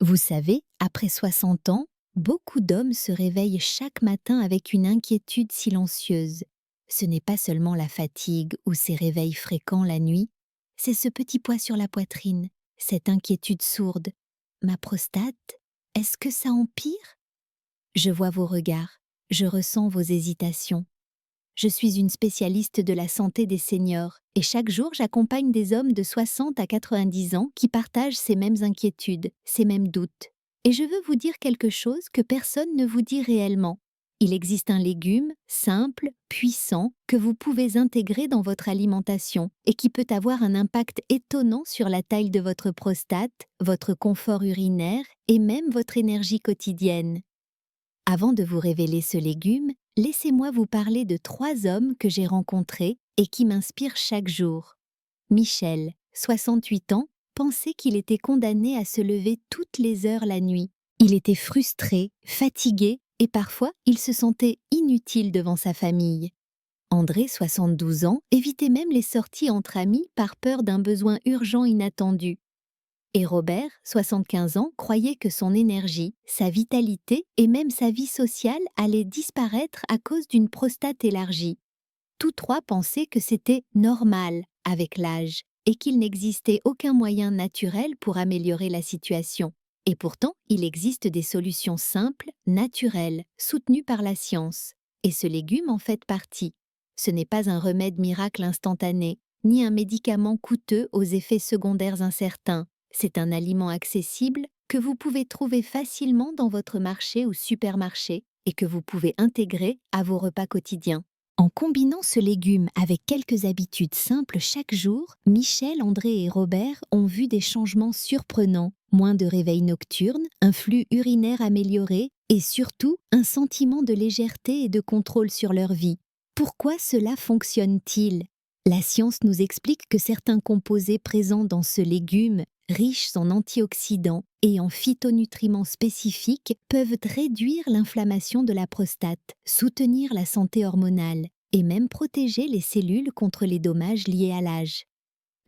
Vous savez, après 60 ans, beaucoup d'hommes se réveillent chaque matin avec une inquiétude silencieuse. Ce n'est pas seulement la fatigue ou ces réveils fréquents la nuit, c'est ce petit poids sur la poitrine, cette inquiétude sourde. Ma prostate, est-ce que ça empire? Je vois vos regards, je ressens vos hésitations. Je suis une spécialiste de la santé des seniors et chaque jour j'accompagne des hommes de 60 à 90 ans qui partagent ces mêmes inquiétudes, ces mêmes doutes. Et je veux vous dire quelque chose que personne ne vous dit réellement. Il existe un légume simple, puissant, que vous pouvez intégrer dans votre alimentation et qui peut avoir un impact étonnant sur la taille de votre prostate, votre confort urinaire et même votre énergie quotidienne. Avant de vous révéler ce légume, laissez-moi vous parler de 3 hommes que j'ai rencontrés et qui m'inspirent chaque jour. Michel, 68 ans, pensait qu'il était condamné à se lever toutes les heures la nuit. Il était frustré, fatigué et parfois il se sentait inutile devant sa famille. André, 72 ans, évitait même les sorties entre amis par peur d'un besoin urgent inattendu. Et Robert, 75 ans, croyait que son énergie, sa vitalité et même sa vie sociale allaient disparaître à cause d'une prostate élargie. Tous trois pensaient que c'était normal avec l'âge et qu'il n'existait aucun moyen naturel pour améliorer la situation. Et pourtant, il existe des solutions simples, naturelles, soutenues par la science. Et ce légume en fait partie. Ce n'est pas un remède miracle instantané, ni un médicament coûteux aux effets secondaires incertains. C'est un aliment accessible que vous pouvez trouver facilement dans votre marché ou supermarché et que vous pouvez intégrer à vos repas quotidiens. En combinant ce légume avec quelques habitudes simples chaque jour, Michel, André et Robert ont vu des changements surprenants. Moins de réveils nocturnes, un flux urinaire amélioré et surtout un sentiment de légèreté et de contrôle sur leur vie. Pourquoi cela fonctionne-t-il? La science nous explique que certains composés présents dans ce légume, riches en antioxydants et en phytonutriments spécifiques, peuvent réduire l'inflammation de la prostate, soutenir la santé hormonale et même protéger les cellules contre les dommages liés à l'âge.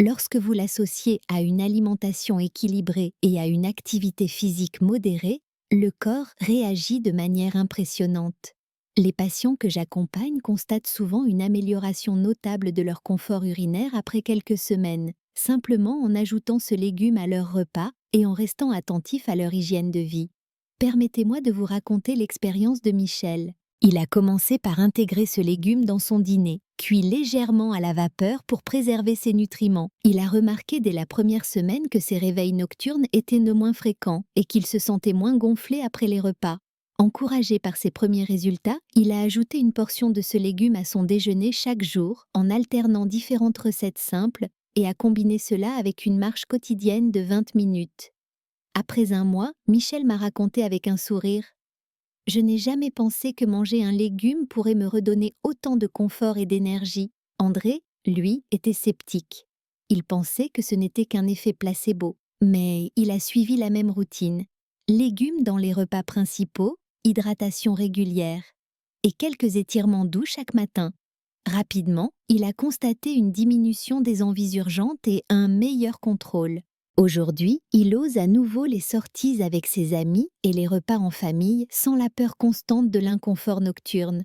Lorsque vous l'associez à une alimentation équilibrée et à une activité physique modérée, le corps réagit de manière impressionnante. Les patients que j'accompagne constatent souvent une amélioration notable de leur confort urinaire après quelques semaines, simplement en ajoutant ce légume à leur repas et en restant attentifs à leur hygiène de vie. Permettez-moi de vous raconter l'expérience de Michel. Il a commencé par intégrer ce légume dans son dîner, cuit légèrement à la vapeur pour préserver ses nutriments. Il a remarqué dès la première semaine que ses réveils nocturnes étaient de moins fréquents et qu'il se sentait moins gonflé après les repas. Encouragé par ses premiers résultats, il a ajouté une portion de ce légume à son déjeuner chaque jour en alternant différentes recettes simples et a combiné cela avec une marche quotidienne de 20 minutes. Après un mois, Michel m'a raconté avec un sourire: je n'ai jamais pensé que manger un légume pourrait me redonner autant de confort et d'énergie. André, lui, était sceptique. Il pensait que ce n'était qu'un effet placebo, mais il a suivi la même routine. Légumes dans les repas principaux, hydratation régulière et quelques étirements doux chaque matin. Rapidement, il a constaté une diminution des envies urgentes et un meilleur contrôle. Aujourd'hui, il ose à nouveau les sorties avec ses amis et les repas en famille sans la peur constante de l'inconfort nocturne.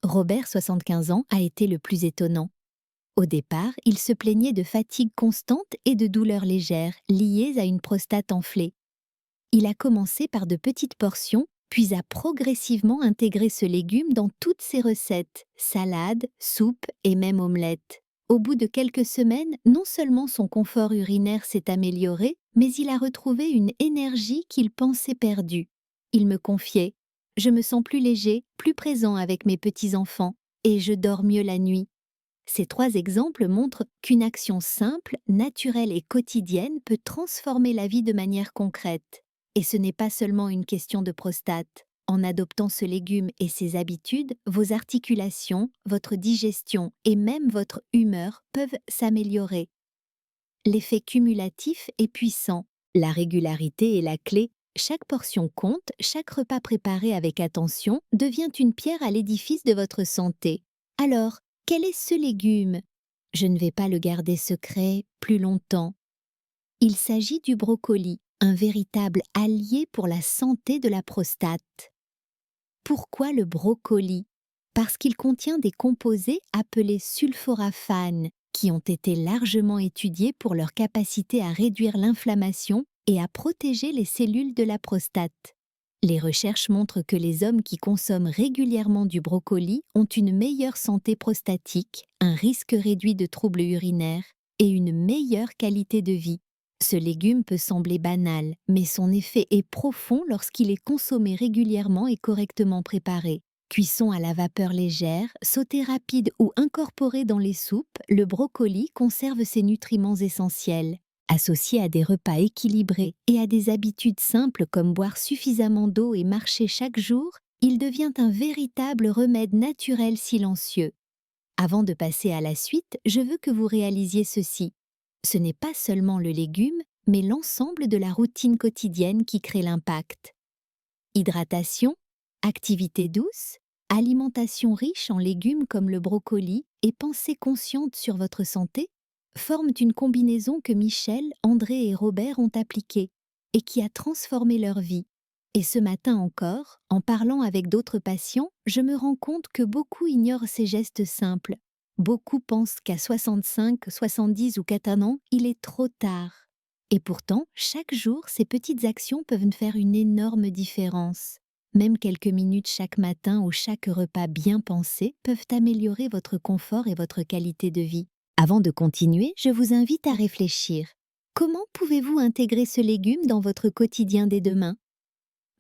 Robert, 75 ans, a été le plus étonnant. Au départ, il se plaignait de fatigue constante et de douleurs légères liées à une prostate enflée. Il a commencé par de petites portions, puis a progressivement intégré ce légume dans toutes ses recettes, salades, soupes et même omelettes. Au bout de quelques semaines, non seulement son confort urinaire s'est amélioré, mais il a retrouvé une énergie qu'il pensait perdue. Il me confiait: je me sens plus léger, plus présent avec mes petits-enfants, et je dors mieux la nuit. Ces 3 exemples montrent qu'une action simple, naturelle et quotidienne peut transformer la vie de manière concrète. Et ce n'est pas seulement une question de prostate. En adoptant ce légume et ses habitudes, vos articulations, votre digestion et même votre humeur peuvent s'améliorer. L'effet cumulatif est puissant. La régularité est la clé. Chaque portion compte, chaque repas préparé avec attention devient une pierre à l'édifice de votre santé. Alors, quel est ce légume? Je ne vais pas le garder secret plus longtemps. Il s'agit du brocoli. un véritable allié pour la santé de la prostate. Pourquoi le brocoli? Parce qu'il contient des composés appelés sulforaphanes, qui ont été largement étudiés pour leur capacité à réduire l'inflammation et à protéger les cellules de la prostate. Les recherches montrent que les hommes qui consomment régulièrement du brocoli ont une meilleure santé prostatique, un risque réduit de troubles urinaires et une meilleure qualité de vie. Ce légume peut sembler banal, mais son effet est profond lorsqu'il est consommé régulièrement et correctement préparé. Cuisson à la vapeur légère, sauté rapide ou incorporé dans les soupes, le brocoli conserve ses nutriments essentiels. Associé à des repas équilibrés et à des habitudes simples comme boire suffisamment d'eau et marcher chaque jour, il devient un véritable remède naturel silencieux. Avant de passer à la suite, je veux que vous réalisiez ceci. Ce n'est pas seulement le légume, mais l'ensemble de la routine quotidienne qui crée l'impact. Hydratation, activité douce, alimentation riche en légumes comme le brocoli et pensée consciente sur votre santé forment une combinaison que Michel, André et Robert ont appliquée et qui a transformé leur vie. Et ce matin encore, en parlant avec d'autres patients, je me rends compte que beaucoup ignorent ces gestes simples. Beaucoup pensent qu'à 65, 70 ou 80 ans, il est trop tard. Et pourtant, chaque jour, ces petites actions peuvent faire une énorme différence. Même quelques minutes chaque matin ou chaque repas bien pensé peuvent améliorer votre confort et votre qualité de vie. Avant de continuer, je vous invite à réfléchir. Comment pouvez-vous intégrer ce légume dans votre quotidien dès demain?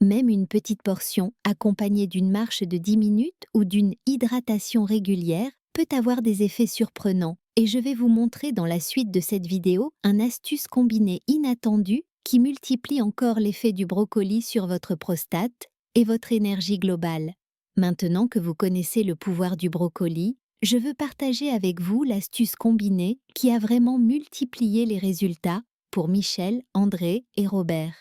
Même une petite portion, accompagnée d'une marche de 10 minutes ou d'une hydratation régulière, peut avoir des effets surprenants. Et je vais vous montrer dans la suite de cette vidéo un astuce combinée inattendue qui multiplie encore l'effet du brocoli sur votre prostate et votre énergie globale. Maintenant que vous connaissez le pouvoir du brocoli, je veux partager avec vous l'astuce combinée qui a vraiment multiplié les résultats pour Michel, André et Robert.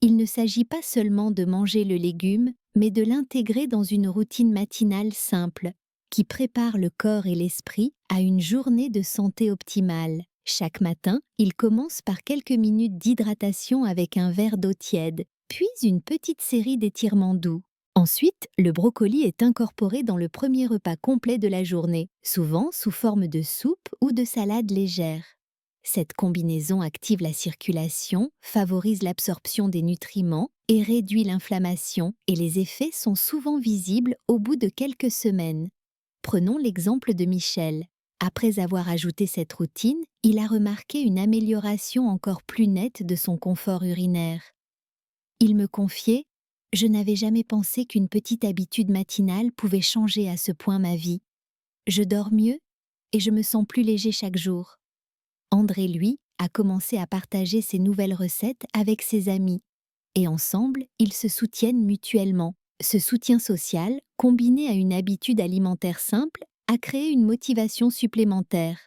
Il ne s'agit pas seulement de manger le légume, mais de l'intégrer dans une routine matinale simple, qui prépare le corps et l'esprit à une journée de santé optimale. Chaque matin, il commence par quelques minutes d'hydratation avec un verre d'eau tiède, puis une petite série d'étirements doux. Ensuite, le brocoli est incorporé dans le premier repas complet de la journée, souvent sous forme de soupe ou de salade légère. Cette combinaison active la circulation, favorise l'absorption des nutriments et réduit l'inflammation, et les effets sont souvent visibles au bout de quelques semaines. Prenons l'exemple de Michel. Après avoir ajouté cette routine, il a remarqué une amélioration encore plus nette de son confort urinaire. Il me confiait: « Je n'avais jamais pensé qu'une petite habitude matinale pouvait changer à ce point ma vie. Je dors mieux et je me sens plus léger chaque jour. » André, lui, a commencé à partager ses nouvelles recettes avec ses amis. Et ensemble, ils se soutiennent mutuellement. Ce soutien social, combiné à une habitude alimentaire simple, a créé une motivation supplémentaire.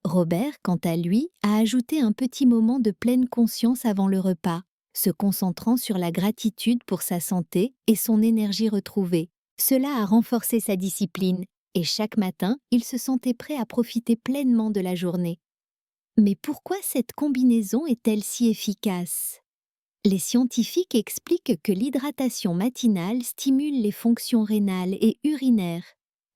Robert, quant à lui, a ajouté un petit moment de pleine conscience avant le repas, se concentrant sur la gratitude pour sa santé et son énergie retrouvée. Cela a renforcé sa discipline, et chaque matin, il se sentait prêt à profiter pleinement de la journée. Mais pourquoi cette combinaison est-elle si efficace? Les scientifiques expliquent que l'hydratation matinale stimule les fonctions rénales et urinaires.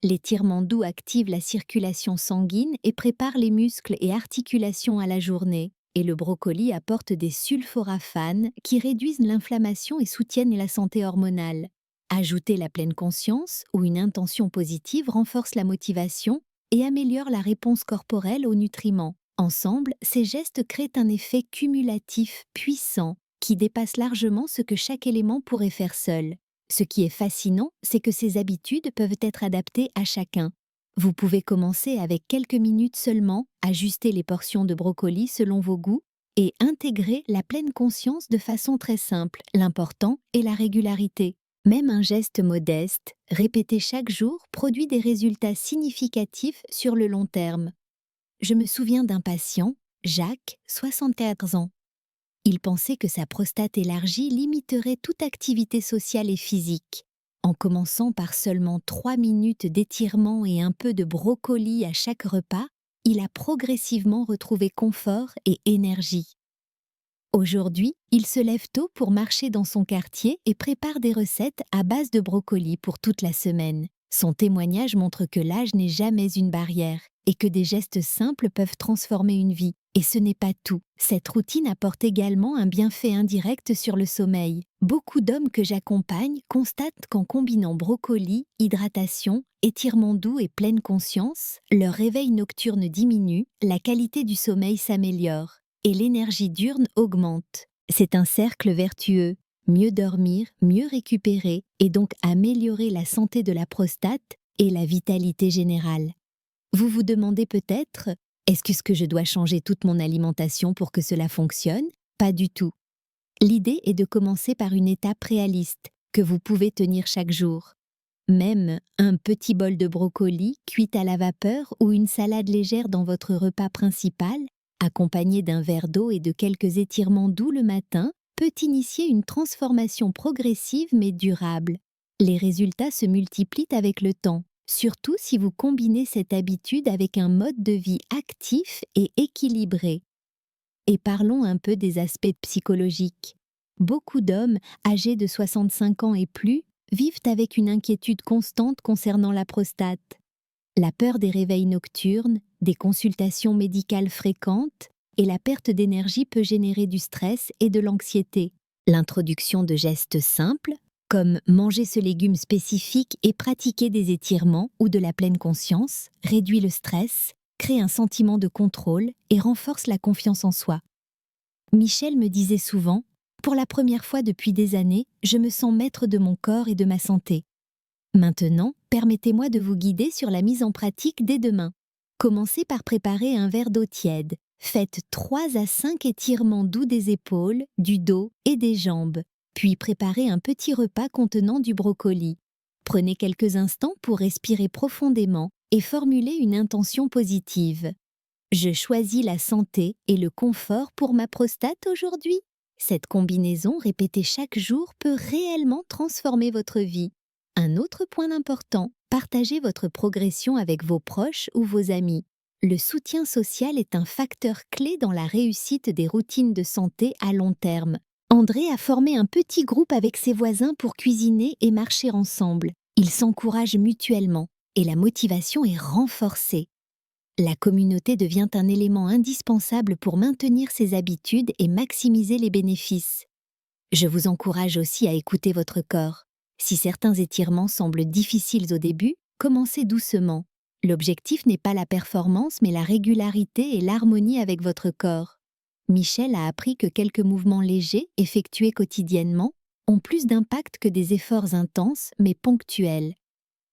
L'étirement doux active la circulation sanguine et prépare les muscles et articulations à la journée. Et le brocoli apporte des sulforaphanes qui réduisent l'inflammation et soutiennent la santé hormonale. Ajouter la pleine conscience ou une intention positive renforce la motivation et améliore la réponse corporelle aux nutriments. Ensemble, ces gestes créent un effet cumulatif puissant qui dépasse largement ce que chaque élément pourrait faire seul. Ce qui est fascinant, c'est que ces habitudes peuvent être adaptées à chacun. Vous pouvez commencer avec quelques minutes seulement, ajuster les portions de brocoli selon vos goûts et intégrer la pleine conscience de façon très simple. L'important est la régularité. Même un geste modeste, répété chaque jour, produit des résultats significatifs sur le long terme. Je me souviens d'un patient, Jacques, 64 ans. Il pensait que sa prostate élargie limiterait toute activité sociale et physique. En commençant par seulement 3 minutes d'étirement et un peu de brocoli à chaque repas, il a progressivement retrouvé confort et énergie. Aujourd'hui, il se lève tôt pour marcher dans son quartier et prépare des recettes à base de brocolis pour toute la semaine. Son témoignage montre que l'âge n'est jamais une barrière et que des gestes simples peuvent transformer une vie. Et ce n'est pas tout. Cette routine apporte également un bienfait indirect sur le sommeil. Beaucoup d'hommes que j'accompagne constatent qu'en combinant brocoli, hydratation, étirement doux et pleine conscience, leur réveil nocturne diminue, la qualité du sommeil s'améliore et l'énergie diurne augmente. C'est un cercle vertueux. Mieux dormir, mieux récupérer et donc améliorer la santé de la prostate et la vitalité générale. Vous vous demandez peut-être, est-ce que je dois changer toute mon alimentation pour que cela fonctionne? Pas du tout. L'idée est de commencer par une étape réaliste que vous pouvez tenir chaque jour. Même un petit bol de brocoli cuit à la vapeur ou une salade légère dans votre repas principal, accompagné d'un verre d'eau et de quelques étirements doux le matin, peut initier une transformation progressive mais durable. Les résultats se multiplient avec le temps, surtout si vous combinez cette habitude avec un mode de vie actif et équilibré. Et parlons un peu des aspects psychologiques. Beaucoup d'hommes, âgés de 65 ans et plus, vivent avec une inquiétude constante concernant la prostate. La peur des réveils nocturnes, des consultations médicales fréquentes et la perte d'énergie peut générer du stress et de l'anxiété. L'introduction de gestes simples, comme manger ce légume spécifique et pratiquer des étirements ou de la pleine conscience, réduit le stress, crée un sentiment de contrôle et renforce la confiance en soi. Michel me disait souvent, « Pour la première fois depuis des années, je me sens maître de mon corps et de ma santé. » Maintenant, permettez-moi de vous guider sur la mise en pratique dès demain. Commencez par préparer un verre d'eau tiède. Faites 3 à 5 étirements doux des épaules, du dos et des jambes. Puis préparez un petit repas contenant du brocoli. Prenez quelques instants pour respirer profondément et formuler une intention positive. Je choisis la santé et le confort pour ma prostate aujourd'hui. Cette combinaison répétée chaque jour peut réellement transformer votre vie. Un autre point important, partagez votre progression avec vos proches ou vos amis. Le soutien social est un facteur clé dans la réussite des routines de santé à long terme. André a formé un petit groupe avec ses voisins pour cuisiner et marcher ensemble. Ils s'encouragent mutuellement et la motivation est renforcée. La communauté devient un élément indispensable pour maintenir ses habitudes et maximiser les bénéfices. Je vous encourage aussi à écouter votre corps. Si certains étirements semblent difficiles au début, commencez doucement. L'objectif n'est pas la performance, mais la régularité et l'harmonie avec votre corps. Michel a appris que quelques mouvements légers, effectués quotidiennement, ont plus d'impact que des efforts intenses, mais ponctuels.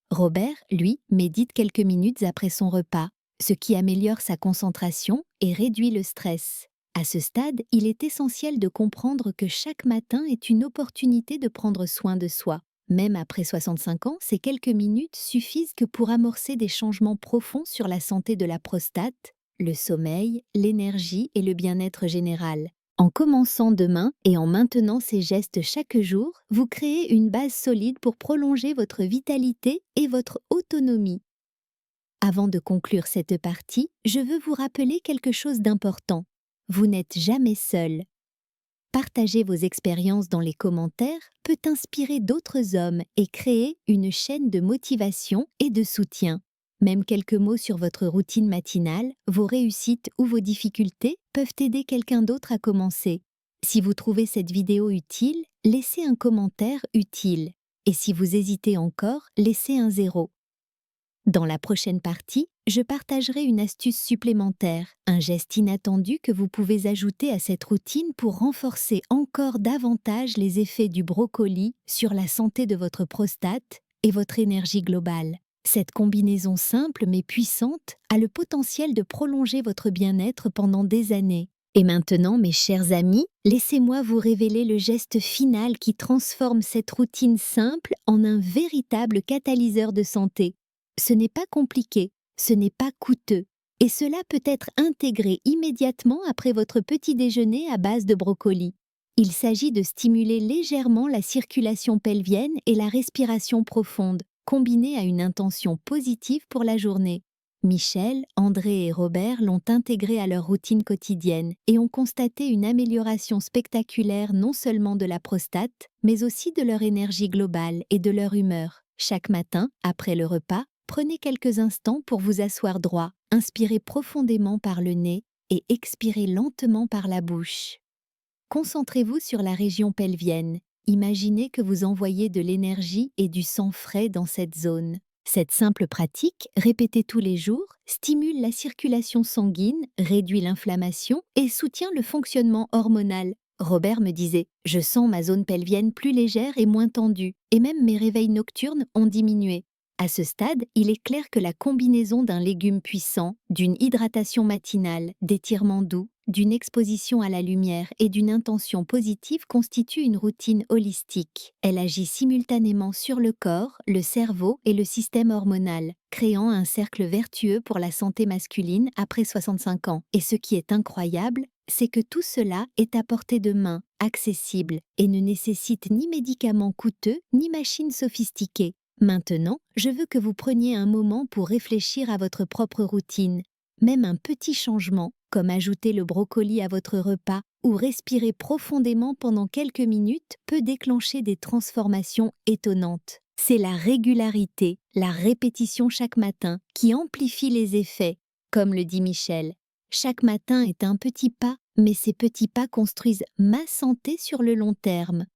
Robert, lui, médite quelques minutes après son repas, ce qui améliore sa concentration et réduit le stress. À ce stade, il est essentiel de comprendre que chaque matin est une opportunité de prendre soin de soi. Même après 65 ans, ces quelques minutes suffisent que pour amorcer des changements profonds sur la santé de la prostate, le sommeil, l'énergie et le bien-être général. En commençant demain et en maintenant ces gestes chaque jour, vous créez une base solide pour prolonger votre vitalité et votre autonomie. Avant de conclure cette partie, je veux vous rappeler quelque chose d'important. Vous n'êtes jamais seul. Partager vos expériences dans les commentaires peut inspirer d'autres hommes et créer une chaîne de motivation et de soutien. Même quelques mots sur votre routine matinale, vos réussites ou vos difficultés peuvent aider quelqu'un d'autre à commencer. Si vous trouvez cette vidéo utile, laissez un commentaire utile. Et si vous hésitez encore, laissez un 0. Dans la prochaine partie, je partagerai une astuce supplémentaire, un geste inattendu que vous pouvez ajouter à cette routine pour renforcer encore davantage les effets du brocoli sur la santé de votre prostate et votre énergie globale. Cette combinaison simple mais puissante a le potentiel de prolonger votre bien-être pendant des années. Et maintenant, mes chers amis, laissez-moi vous révéler le geste final qui transforme cette routine simple en un véritable catalyseur de santé. Ce n'est pas compliqué, ce n'est pas coûteux, et cela peut être intégré immédiatement après votre petit déjeuner à base de brocoli. Il s'agit de stimuler légèrement la circulation pelvienne et la respiration profonde, combinée à une intention positive pour la journée. Michel, André et Robert l'ont intégré à leur routine quotidienne et ont constaté une amélioration spectaculaire non seulement de la prostate, mais aussi de leur énergie globale et de leur humeur. Chaque matin, après le repas, prenez quelques instants pour vous asseoir droit, inspirez profondément par le nez et expirez lentement par la bouche. Concentrez-vous sur la région pelvienne. Imaginez que vous envoyez de l'énergie et du sang frais dans cette zone. Cette simple pratique, répétée tous les jours, stimule la circulation sanguine, réduit l'inflammation et soutient le fonctionnement hormonal. Robert me disait: je sens ma zone pelvienne plus légère et moins tendue, et même mes réveils nocturnes ont diminué. À ce stade, il est clair que la combinaison d'un légume puissant, d'une hydratation matinale, d'étirements doux, d'une exposition à la lumière et d'une intention positive constitue une routine holistique. Elle agit simultanément sur le corps, le cerveau et le système hormonal, créant un cercle vertueux pour la santé masculine après 65 ans. Et ce qui est incroyable, c'est que tout cela est à portée de main, accessible, et ne nécessite ni médicaments coûteux ni machines sophistiquées. Maintenant, je veux que vous preniez un moment pour réfléchir à votre propre routine. Même un petit changement, comme ajouter le brocoli à votre repas ou respirer profondément pendant quelques minutes, peut déclencher des transformations étonnantes. C'est la régularité, la répétition chaque matin qui amplifie les effets, comme le dit Michel. Chaque matin est un petit pas, mais ces petits pas construisent ma santé sur le long terme.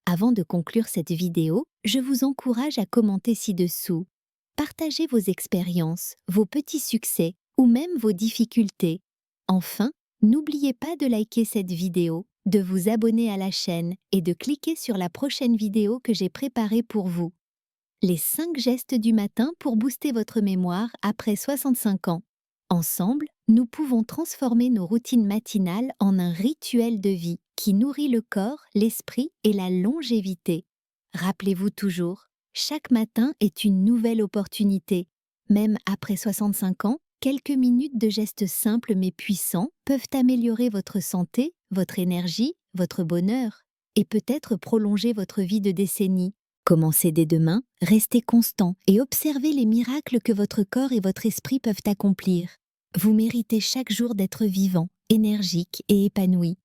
Avant de conclure cette vidéo, je vous encourage à commenter ci-dessous. Partagez vos expériences, vos petits succès ou même vos difficultés. Enfin, n'oubliez pas de liker cette vidéo, de vous abonner à la chaîne et de cliquer sur la prochaine vidéo que j'ai préparée pour vous. Les 5 gestes du matin pour booster votre mémoire après 65 ans. Ensemble, nous pouvons transformer nos routines matinales en un rituel de vie qui nourrit le corps, l'esprit et la longévité. Rappelez-vous toujours, chaque matin est une nouvelle opportunité. Même après 65 ans, quelques minutes de gestes simples mais puissants peuvent améliorer votre santé, votre énergie, votre bonheur et peut-être prolonger votre vie de décennies. Commencez dès demain, restez constant et observez les miracles que votre corps et votre esprit peuvent accomplir. Vous méritez chaque jour d'être vivant, énergique et épanoui.